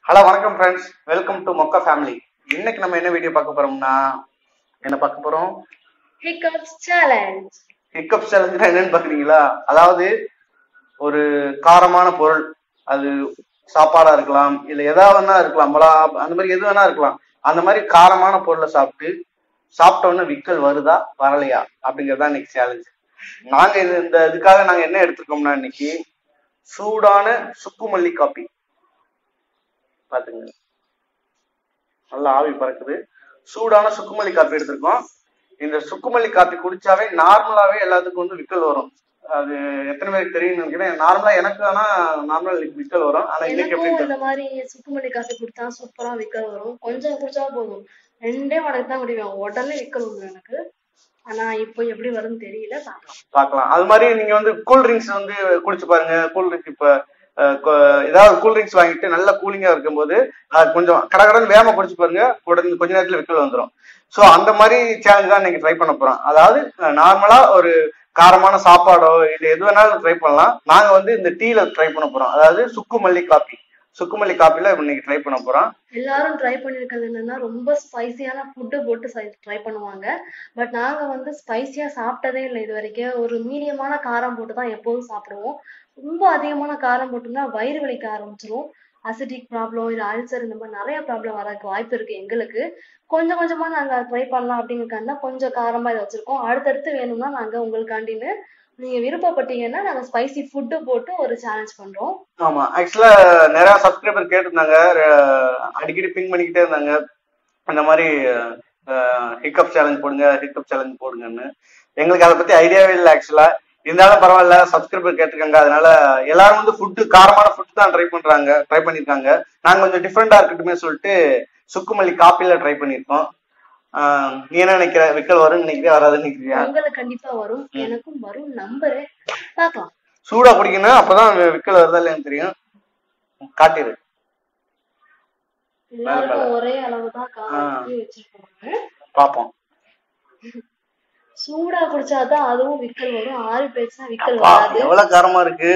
Hello வணக்கம் friends, welcome to மொக்கா family. இன்னைக்கு நம்ம என்ன வீடியோ பார்க்க போறோம்னா Hiccups challenge. ஹிக்கப் சேலஞ்சுனா என்னன்னு பாக்குறீங்களா? அதாவது ஒரு காரமான பொருள், அது சாப்பாடா இருக்கலாம், இல்ல எதாவது இருக்கலாம், அந்த மாதிரி எது வேணா இருக்கலாம். அந்த மாதிரி காரமான பொருளை சாப்பிட்ட உடனே விக்கல் வருதா வரலையா அப்படிங்கறதா இன்னைக்கு சேலஞ்ச். நாங்க இதுக்காக நாங்க என்ன எடுத்துருக்கோம்னா, இன்னைக்கு சூடான சுக்குமல்லி காப்பி. பாத்துங்க, நல்லா ஆவி பறக்குது. சூடான சுக்குமல்லி காப்பி எடுத்திருக்கோம். இந்த சுக்குமல்லி காப்பி குடிச்சாவே நார்மலாவே எல்லாத்துக்கும் விக்கல் வரும். அது எத்தனை பேருக்கு தெரியும் நினைக்கிறேன். நார்மலா எனக்கு ஆனா நார்மலா விக்கல் வரும். ஆனா இன்னைக்கு எப்படி இந்த மாதிரி சுக்குமல்லி காப்பி குடித்தா சூப்பரா விக்கல் வரும். கொஞ்சம் குடிச்சா போதும், 2 மடக்கு தான் குடிவேன், உடனே விக்கல் வரும் எனக்கு. ஆனா இப்போ எப்படி வரும்னு தெரியல, பாக்கலாம். அது மாதிரி நீங்க கூல் ட்ரிங்க்ஸ் குடிச்சு பாருங்க. கூல் ட்ரிங்க்ஸ் இப்ப ஏதாவது கூல் ட்ரிங்க்ஸ் வாங்கிட்டு நல்லா கூலிங்கா இருக்கும்போது கொஞ்சம் கடகடன்னு வேகமா குடிச்சு பாருங்க, உடனே கொஞ்ச நேரத்துல விக்கல் வந்துடும். சோ அந்த மாதிரி சேலஞ்ச் தான் இன்னைக்கு ட்ரை பண்ண போறோம். அதாவது நார்மலா ஒரு காரமான சாப்பாடோ இல்ல எது வேணாலும் ட்ரை பண்ணலாம். நாங்க இந்த டீல ட்ரை பண்ண போறோம். அதாவது சுக்குமல்லி காப்பில இன்னைக்கு ட்ரை பண்ண போறோம். எல்லாரும் ட்ரை பண்ணிருக்கிறது என்னன்னா, ரொம்ப ஸ்பைசியான ஃபுட்டு போட்டு ட்ரை பண்ணுவாங்க. பட் நாங்க ஸ்பைசியா சாப்பிட்டதே இல்லை இது வரைக்கும். ஒரு மீடியமான காரம் போட்டு தான் எப்போதும் சாப்பிடுவோம். ரொம்ப அதிகமான காரம் போட்டோம்னா வயிறு வலிக்க ஆரம்பிச்சிரும். அசிடிக் ப்ராப்ளம், இல்ல அல்சர், இந்த மாதிரி நிறைய ப்ராப்ளம் வரதுக்கு வாய்ப்பு இருக்கு எங்களுக்கு. கொஞ்சம் கொஞ்சமா நாங்க ட்ரை பண்ணலாம் அப்படிங்கறதுக்காக கொஞ்சம் காரமா இதை வச்சிருக்கோம். அடுத்தடுத்து வேணும்னா நாங்க உங்களுக்காண்டின்னு நீங்க விருப்பப்பட்டீங்கன்னா நாங்க ஸ்பைசி ஃபுட்டு போட்டு ஒரு சேலஞ்ச் பண்றோம். ஆமா, ஆக்சுவலா நிறைய சப்ஸ்கிரைபர் கேட்டிருந்தாங்க, அடிக்கடி பிங் பண்ணிக்கிட்டே இருந்தாங்க, இந்த மாதிரி ஹிக்கப் சேலஞ்ச் போடுங்கன்னு. எங்களுக்கு அதை பத்தி ஐடியாவே இல்லை ஆக்சுவலா. இருந்தாலும் பரவாயில்ல, சப்ஸ்கிரைபர் கேட்டிருக்காங்க, அதனால எல்லாரும் காரமான ஃபுட் தான் ட்ரை பண்ணிருக்காங்க. நாங்க கொஞ்சம் டிஃப்ரெண்டா இருக்கட்டுமே சொல்லிட்டு சுக்குமல்லி காப்பில ட்ரை பண்ணிருக்கோம். நீ என்ன நினைக்கிற? விக்கல் வரும்னு நினைக்கிறியா, வராதுன்னு நினைக்கிறியா? உங்களுக்கு கண்டிப்பா வரும், எனக்கும் வரும், நம்புறேன். பார்க்கலாம். சூடா குடிக்கணும், அப்பதான் விக்கல் வருதா இல்லைன்னு தெரியும். காட்டிடு. எல்லாருக்கும் ஒரே அளவுதான் காட்டி வச்சிருக்காங்க, பாப்போம். சூடா குடிச்சாதான் அதுவும் விக்கல் வரும், ஆறி போயிடுச்சுன்னா விக்கல் வராது. எவ்வளவு காரமா இருக்கு.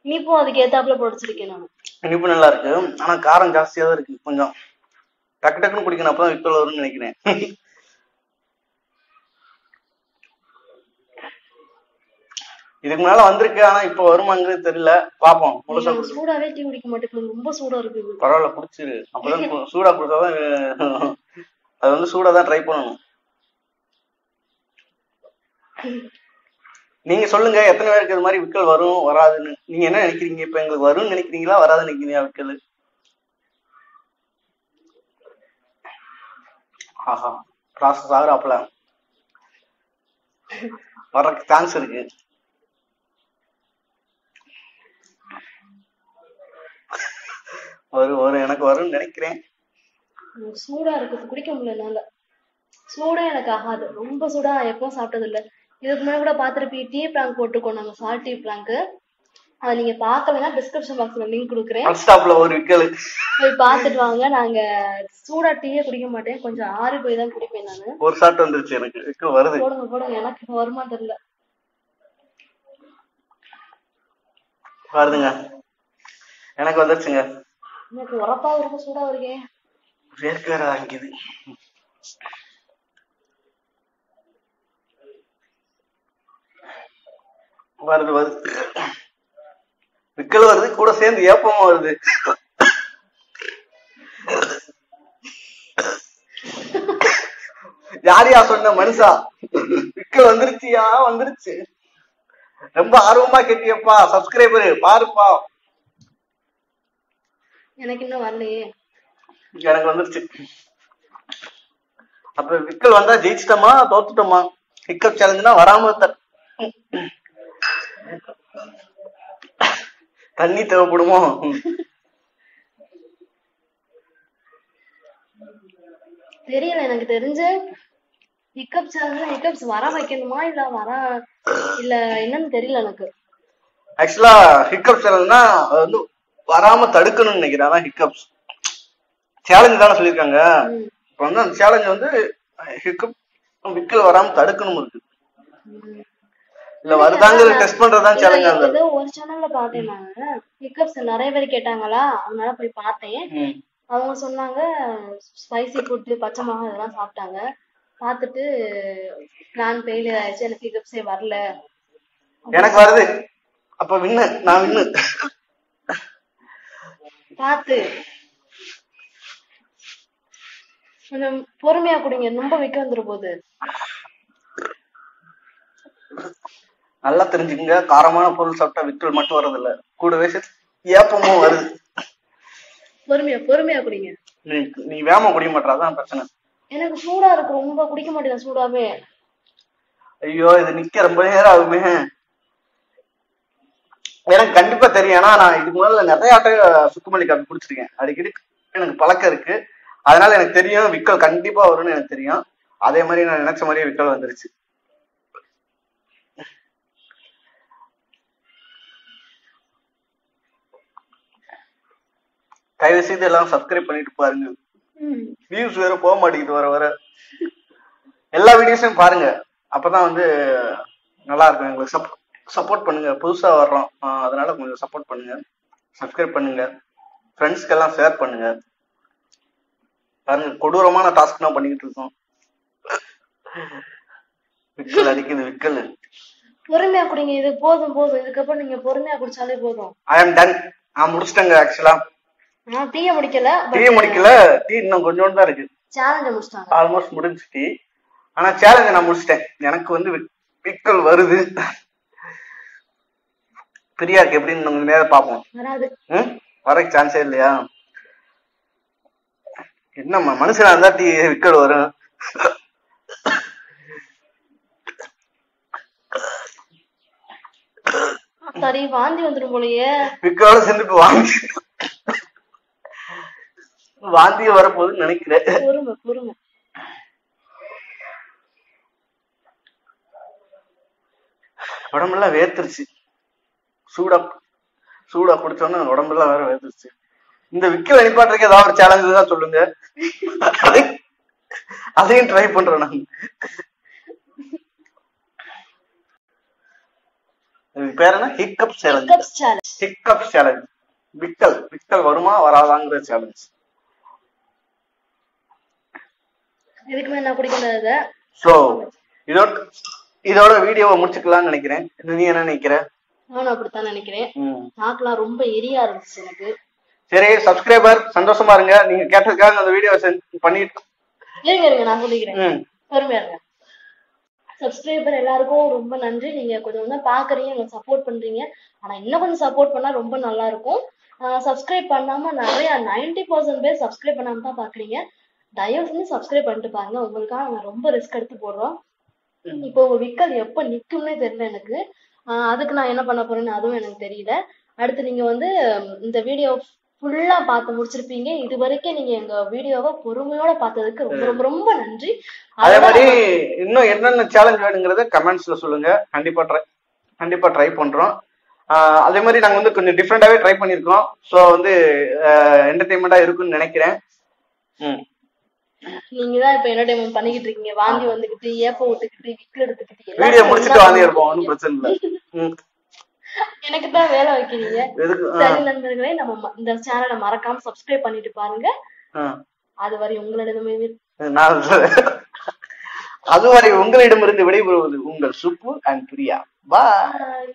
இனிப்பும் அதுக்கு ஏத்தாப்புல பொடிச்சிருக்கேன் நான். இனிப்பு நல்லா இருக்கு, ஆனா காரம் ஜாஸ்தியா தான் இருக்கு. கொஞ்சம் டக்கு டக்குன்னு குடிக்கணும், அப்பதான் விக்கல் வரும்னு நினைக்கிறேன். இதுக்கு மேல வந்திருக்கு, ஆனா இப்ப வருமாங்கிறது தெரியல. பாப்போம். சூடாவே டீ குடிக்க மாட்டேங்குது, ரொம்ப சூடா இருக்கு. பரவாயில்ல, குடிச்சிரு. அப்பதான் சூடா குடிச்சாதான் அது சூடா தான் ட்ரை பண்ணணும். நீங்க சொல்லுங்க, எத்தனை பேருக்கு இது மாதிரி விக்கல் வரும் வராதுன்னு நீங்க என்ன நினைக்கிறீங்க? இப்ப எங்களுக்கு வரும்னு நினைக்கிறீங்களா, வராதுன்னு நினைக்கிறீங்களா விக்கல்? ஆஹா, ப்ராசஸ் ஆகுறாப்ல, வர்றதுக்கு சான்ஸ் இருக்கு. எனக்கு வரும்னு நினைக்கிறேன். சூடா இருக்கு, குடிக்க முடியல. சூடா எனக்கு ஆகாது, ரொம்ப சூடா எப்பவும் சாப்பிட்டது இல்ல. இதுக்கு மேல கூட பாத்துருப்பீங்க, டீ பிளாங்க் போட்டுக்கோ, நாங்க சால்ட் டீ பிளாங்க். அது நீங்க பாக்கலன்னா டிஸ்கிரிப்ஷன் பாக்ஸ்ல லிங்க் கொடுக்குறேன், ஒரு விக்கல் போய் பாத்துட்டு வாங்க. நாங்க சூடா டீயே குடிக்க மாட்டேன், கொஞ்சம் ஆறி போய் தான் குடிப்பேன் நானு. ஒரு ஷாட் வந்துருச்சு, எனக்கு வருது. போடுங்க, எனக்கு இப்ப வருமா தெரியல. வருதுங்க, எனக்கு வந்துருச்சுங்க. எனக்கு உரப்பா இருக்கும், சூடா இருக்கே, வேர்க்க வேற ஆரம்பிக்குது. வருது விக்கல் வருது, கூட சேர்ந்து ஏப்பமும் வருது. யாரையா சொன்ன மனுஷா, விக்கல் வந்துருச்சு. ரொம்ப ஆர்வமா கேட்டியப்பா, சப்ஸ்கிரைபர் பாருப்பா. எனக்கு இன்னும் வரலையே. எனக்கு வந்துருச்சு. அப்ப விக்கல் வந்தா ஜெயிச்சிட்டோமா தோத்துட்டோமா? ஹிக்கப் சேலஞ்சுனா வராம தண்ணி தேவைப்படுமோ? தெரியல, எனக்கு தெரிஞ்சு ஹிக்கப் சேலஞ்சுனா ஹிக்கப்ஸ் வர வைக்கணுமா இல்ல என்னன்னு தெரியல எனக்கு. ஆக்சுவலா ஹிக்கப் சேலஞ்சுனா வராம தடுக்கணும்னு நினைக்கிறேன். அதான் ஹிக்கப்ஸ் சேலஞ்ச் தானே சொல்லியிருக்காங்க. இப்ப அந்த சேலஞ்ச் ஹிக்கப் விக்கல் வராம தடுக்கணும் இருக்கு. இல்ல வருதாங்கிறது டெஸ்ட் பண்றதுதான் சேலஞ்ச் ஆகுது. ஏதோ ஒரு சேனல்ல பார்த்தேன் நானு. ஹிக்கப்ஸ் நிறைய பேர் கேட்டாங்களா, அதனால போய் பார்த்தேன். அவங்க சொன்னாங்க ஸ்பைசி ஃபுட் பச்சை மிளகாய் இதெல்லாம் சாப்பிட்டாங்க. பார்த்துட்டு பிளான் ஃபெயிலியர் ஆயிடுச்சு, எனக்கு ஹிக்கப்ஸே வரல. எனக்கு வருது. அப்ப வின்னு, நான் வின்னு. பார்த்து கொஞ்சம் பொறுமையா குடிங்க, ரொம்ப விக்க வந்துரு போகுது. நல்லா தெரிஞ்சுக்கங்க, காரமான பொருள் சாப்பிட்டா விக்கல் மட்டும் வர்றது இல்ல, கூடவே ஏப்பமும் வருது. பொறுமையா பொறுமையா குடிங்க. நீ வேகமா குடிக்க மாட்டா, அதான் பிரச்சனை. எனக்கு சூடா இருக்கு, ரொம்ப குடிக்க மாட்டேன் சூடாவே. ஐயோ இது நிக்க ரொம்ப நேரம் ஆகுமே. எனக்கு கண்டிப்பா தெரியும், ஏன்னா நான் இதுக்கு முதல்ல நிறைய சுக்குமல்லி காப்பி குடிச்சிருக்கேன், அடிக்கடி எனக்கு பழக்கம் இருக்கு. அதனால எனக்கு தெரியும் விக்கல் கண்டிப்பா வரும்னு எனக்கு தெரியும். அதே மாதிரி நான் நினைச்ச மாதிரியே விக்கல் வந்துருச்சு. தயவு செய்து எல்லாம் சப்ஸ்கிரைப் பண்ணிட்டு பாருங்க. வியூஸ் வேற போக மாட்டேங்குது வர வர. எல்லா வீடியோஸையும் பாருங்க, அப்பதான் வந்து நல்லா இருக்கும். எங்களுக்கு சப்போர்ட் பண்ணுங்க, புதுசா வர்றோம், அதனால கொஞ்சம் சப்போர்ட் பண்ணுங்க, சப்ஸ்கிரைப் பண்ணுங்க, ஃப்ரெண்ட்ஸ்க்கு எல்லாம் ஷேர் பண்ணுங்க. பாருங்க கொடூரமான டாஸ்க் தான் பண்ணிக்கிட்டு இருக்கோம். விக்கல் அடிக்குது விக்கல். பொறுமையா குடிங்க, இது போதும் போதும், இதுக்கப்புறம் நீங்க பொறுமையா குடிச்சாலே போதும். ஐ அம் டன். நான் முடிச்சிட்டேங்க. ஆக்சுவலா நான் டீ முடிக்கல, டீ இன்னும் கொஞ்சோண்டு தான் இருக்கு. சேலஞ்ச் முடிச்சிட்டாங்க, ஆல்மோஸ்ட் முடிஞ்சு டீ. ஆனா சேலஞ்ச் நான் முடிச்சிட்டேன். எனக்கு வந்து விக்கல் வருது. பிரியாக்கு எப்படின்னு நம்ம நேரம் பார்ப்போம். வர சான்ஸே இல்லையா? என்னம்மா மனுஷனா இருந்தா டீ விக்கல் வரும். சரி வாந்தி வந்துடும் போலயே. விக்கலோட சேர்ந்து வாந்தி வரப்போகுதுன்னு நினைக்கிறேன். பொறுமை பொறுமை. உடம்பெல்லாம் வேர்த்துருச்சு. சூடா குடிச்சோன்னு உடம்பெல்லாம் வேற வேர்த்துருச்சு. இந்த விக்கல் நிப்பாட்டுறதுக்கு ஏதாவது ஒரு சேலஞ்சு தான் சொல்லுங்க, அதையும் ட்ரை பண்றேன் நான். இதுக்கு பேர் என்ன? Hiccup challenge. விக்கல் வருமா வராதாங்கிற சேலஞ்ச். இதுக்குமே நான் குடிக்கிறது. சோ இதோட வீடியோவை முடிச்சுக்கலாம்னு நினைக்கிறேன். நீ என்ன நினைக்கிற? நானும் அப்படித்தான் நினைக்கிறேன். நாக்கெல்லாம் ரொம்ப எரிய ஆரம்பிச்சு எனக்கு. சரி சப்ஸ்கிரைபர் சந்தோஷமா இருங்க, நீங்க கேட்டதுக்காக அந்த வீடியோ பண்ணிட்டு இருங்க நான் சொல்லிக்கிறேன், பொறுமையா இருங்க. சப்ஸ்கிரைபர் எல்லாருக்கும் ரொம்ப நன்றி. நீங்க கொஞ்சம் கொஞ்சம் பாக்குறீங்க, எனக்கு சப்போர்ட் பண்றீங்க. ஆனா இன்னும் கொஞ்சம் சப்போர்ட் பண்ணா ரொம்ப நல்லா இருக்கும். சப்ஸ்கிரைப் பண்ணாம நிறைய 90% பேர் சப்ஸ்கிரைப் பண்ணாம தான் பாக்குறீங்க. தயவு செஞ்சு சப்ஸ்கிரைப் பண்ணிட்டு பாருங்க, உங்களுக்காக நாங்க ரொம்ப ரிஸ்க் எடுத்து போடுறோம். இப்போ உங்க விக்கல் எப்ப நிக்கும்னே தெரியல எனக்கு. அதுக்கு நான் என்ன பண்ண போறேன்னு அதுவும் எனக்கு தெரியல. அடுத்து நீங்க வந்து இந்த வீடியோ ஃபுல்லா பார்த்து முடிச்சிருப்பீங்க. இது வரைக்கும் நீங்க எங்க வீடியோவை பொறுமையோட பார்த்ததுக்கு ரொம்ப ரொம்ப ரொம்ப நன்றி. அதே மாதிரி இன்னும் என்னென்ன சேலஞ்ச் வேணுங்கிறத கமெண்ட்ஸ்ல சொல்லுங்க, கண்டிப்பா ட்ரை பண்றோம். அதே மாதிரி நாங்க வந்து கொஞ்சம் டிஃப்ரெண்டாவே ட்ரை பண்ணிருக்கோம். ஸோ வந்து என்டர்டைன்மெண்டா இருக்குன்னு நினைக்கிறேன். நீங்க தான் இப்ப என்டர்டைன்மெண்ட் பண்ணிக்கிட்டு இருக்கீங்க. வாந்தி வந்துகிட்டு, ஏப்ப விட்டுக்கிட்டு, விக்கல் எடுத்துக்கிட்டு, வீடியோ முடிச்சிட்டு வாந்தி இருப்போம், ஒன்றும் பிரச்சனை இல்லை. எனக்கு தான் வேலை வைக்கிறீங்க. சரி நண்பர்களே, நம்ம இந்த சேனலை மறக்காம சப்ஸ்கிரைப் பண்ணிட்டு பாருங்க. அதுவரை உங்களிடமிருந்து விடைபெறுவது உங்கள் சுப்பு அண்ட் பிரியா. பாய்.